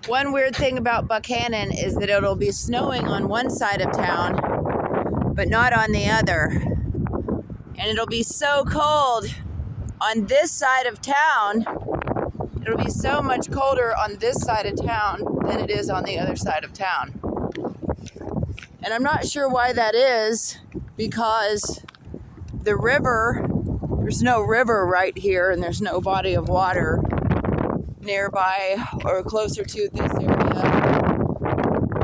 One weird thing about Buckhannon is that it'll be snowing on one side of town, but not on the other. And it'll be so cold on this side of town. It'll be so much colder on this side of town than it is on the other side of town. And I'm not sure why that is, because the river, there's no river right here, and there's no body of water nearby or closer to this area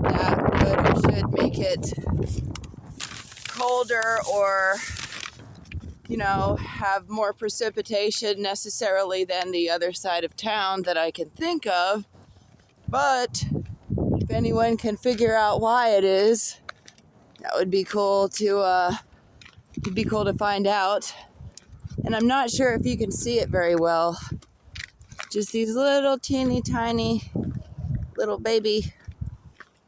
that would or should make it colder or, have more precipitation necessarily than the other side of town that I can think of. But if anyone can figure out why it is, that would be cool to find out. And I'm not sure if you can see it very well. Just these little teeny tiny little baby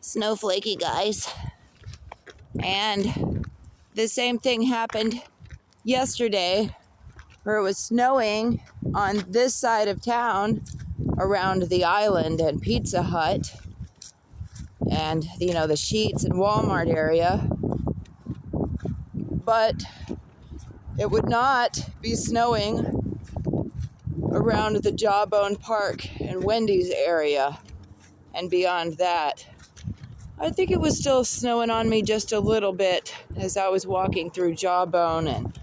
snowflakey guys. And the same thing happened yesterday, where it was snowing on this side of town around the island and Pizza Hut and the Sheetz and Walmart area. But it would not be snowing around the Jawbone Park and Wendy's area and beyond that. I think it was still snowing on me just a little bit as I was walking through Jawbone and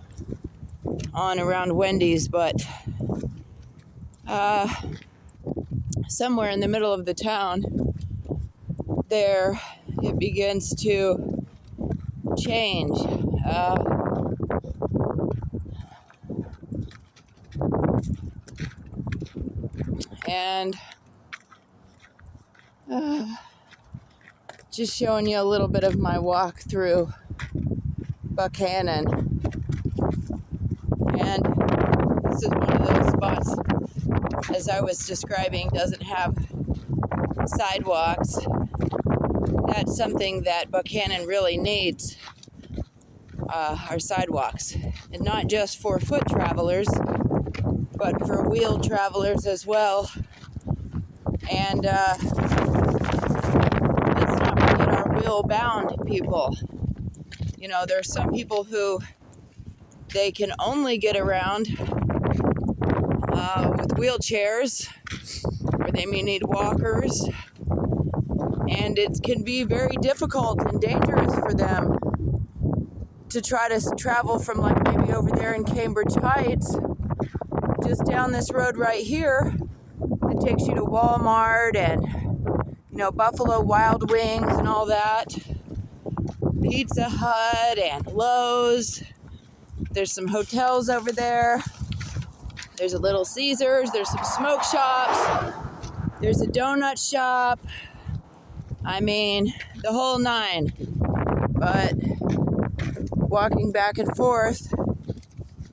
on around Wendy's, but somewhere in the middle of the town there it begins to change. And just showing you a little bit of my walk through Buckhannon. And this is one of those spots, as I was describing, doesn't have sidewalks. That's something that Buckhannon really needs, are sidewalks. And not just for foot travelers, but for wheeled travelers as well. And let's not forget our wheel-bound people. There are some people who they can only get around with wheelchairs, or they may need walkers, and it can be very difficult and dangerous for them to try to travel from maybe over there in Cambridge Heights, just down this road right here that takes you to Walmart and Buffalo Wild Wings and all that, Pizza Hut and Lowe's. There's some hotels over there. There's a Little Caesars. There's some smoke shops. There's a donut shop. I mean, the whole nine. But walking back and forth,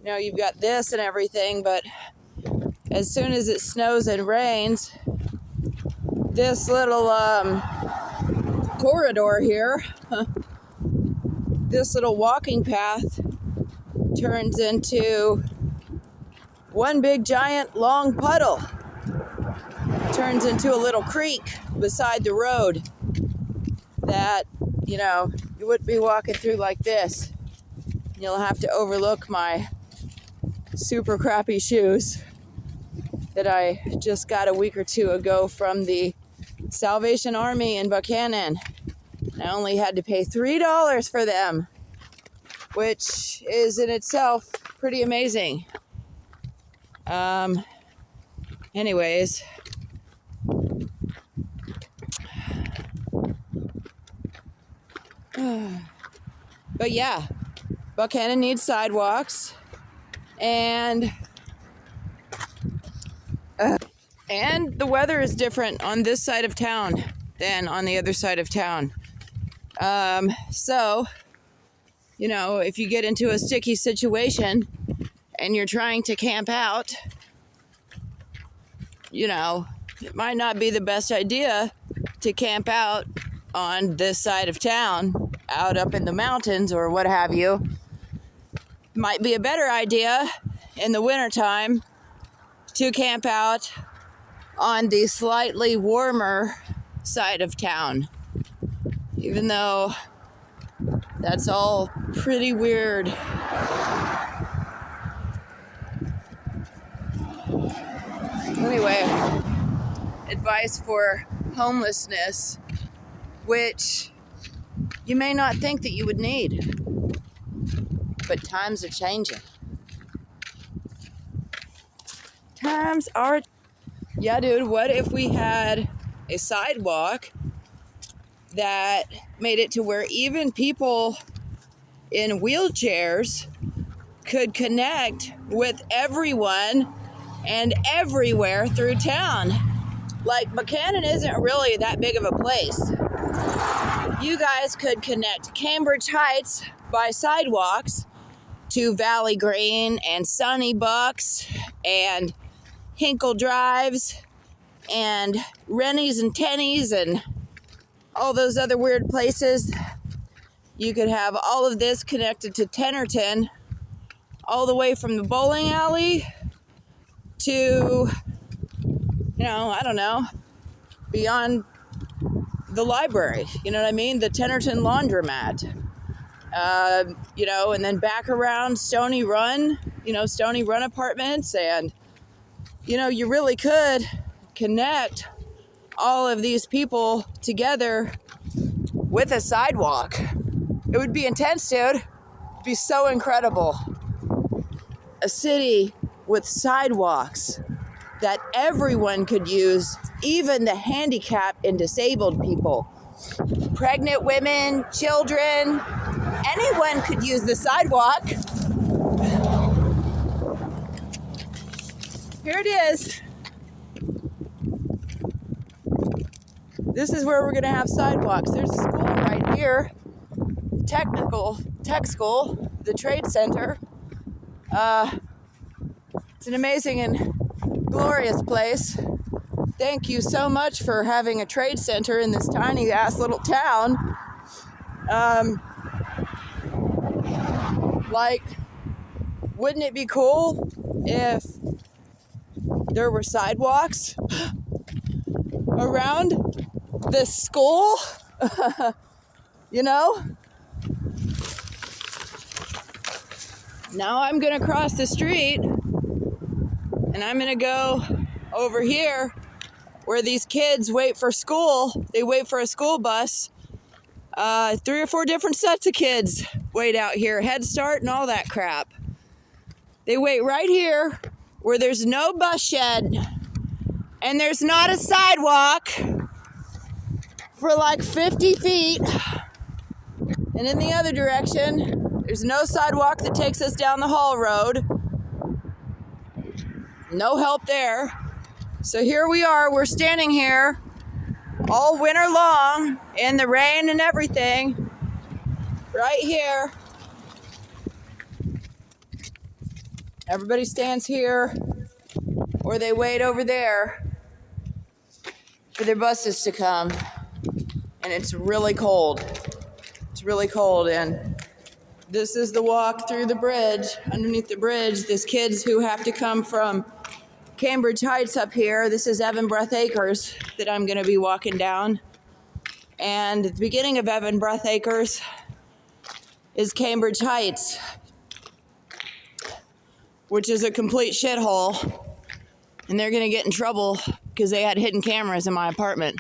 you've got this and everything, but as soon as it snows and rains, this little corridor here, this little walking path turns into one big giant long puddle. Turns into a little creek beside the road that, you wouldn't be walking through like this. You'll have to overlook my super crappy shoes that I just got a week or two ago from the Salvation Army in Buckhannon. I only had to pay $3 for them, which is in itself pretty amazing. Anyways, but yeah, Buckhannon needs sidewalks, and the weather is different on this side of town than on the other side of town. So, if you get into a sticky situation and you're trying to camp out, it might not be the best idea to camp out on this side of town, out up in the mountains or what have you. Might be a better idea in the wintertime to camp out on the slightly warmer side of town, even though that's all pretty weird. Anyway, advice for homelessness, which you may not think that you would need, but times are changing. Times are, yeah, dude, what if we had a sidewalk that made it to where even people in wheelchairs could connect with everyone and everywhere through town? Like, Buckhannon isn't really that big of a place. You guys could connect Cambridge Heights by sidewalks to Valley Green and Sunny Bucks and Hinkle Drives and Rennie's and Tenny's and all those other weird places. You could have all of this connected to Tennerton, all the way from the bowling alley to, I don't know, beyond the library, you know what I mean? The Tennerton laundromat, and then back around Stony Run, Stony Run Apartments. And, you really could connect all of these people together with a sidewalk. It would be intense, dude. It'd be so incredible. A city with sidewalks that everyone could use, even the handicapped and disabled people. Pregnant women, children, anyone could use the sidewalk. Here it is. This is where we're gonna have sidewalks. There's a school right here, tech school, the trade center. It's an amazing and glorious place. Thank you so much for having a trade center in this tiny ass little town. Wouldn't it be cool if there were sidewalks around the school? Now I'm gonna cross the street and I'm gonna go over here where these kids wait for school. They wait for a school bus. 3 or 4 different sets of kids wait out here, Head Start and all that crap. They wait right here where there's no bus shed and there's not a sidewalk for like 50 feet. And in the other direction, there's no sidewalk that takes us down the Hall Road. No help there. So here we are, we're standing here all winter long in the rain and everything, right here. Everybody stands here, or they wait over there for their buses to come. And it's really cold. It's really cold, and this is the walk through the bridge. Underneath the bridge, there's kids who have to come from Cambridge Heights up here. This is Evan Breath Acres that I'm going to be walking down. And at the beginning of Evan Breath Acres is Cambridge Heights, which is a complete shithole. And they're going to get in trouble because they had hidden cameras in my apartment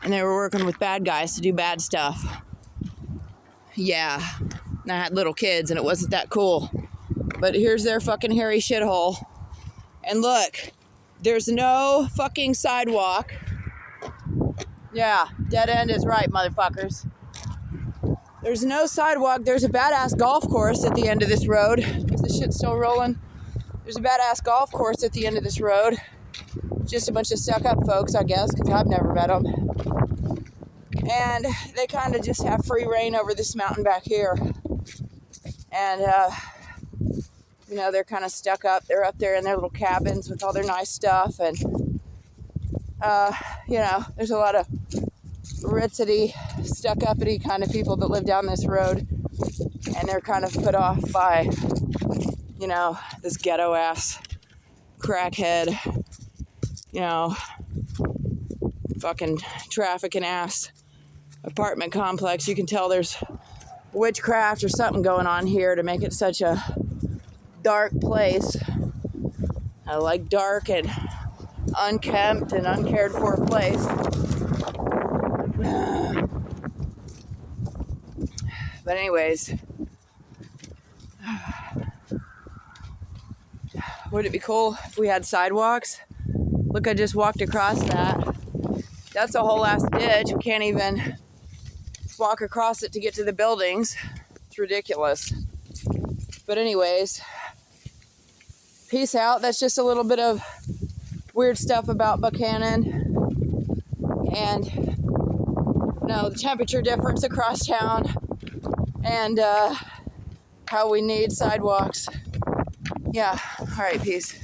and they were working with bad guys to do bad stuff. Yeah, and I had little kids and it wasn't that cool. But here's their fucking hairy shithole. And look, there's no fucking sidewalk. Yeah, dead end is right, motherfuckers. There's no sidewalk. There's a badass golf course at the end of this road. Is this shit still rolling? There's a badass golf course at the end of this road. Just a bunch of stuck-up folks, I guess, because I've never met them. And they kind of just have free reign over this mountain back here. And, they're kind of stuck up. They're up there in their little cabins with all their nice stuff. And, there's a lot of ritzy, stuck-uppity kind of people that live down this road. And they're kind of put off by, this ghetto-ass crackhead, fucking trafficking ass apartment complex. You can tell there's witchcraft or something going on here to make it such a dark place. I like dark and unkempt and uncared for place. But anyways, would it be cool if we had sidewalks? Look, I just walked across that. That's a whole ass ditch. We can't even walk across it to get to the buildings. It's ridiculous. But anyways, peace out. That's just a little bit of weird stuff about Buckhannon. And the temperature difference across town. And how we need sidewalks. Yeah, all right, peace.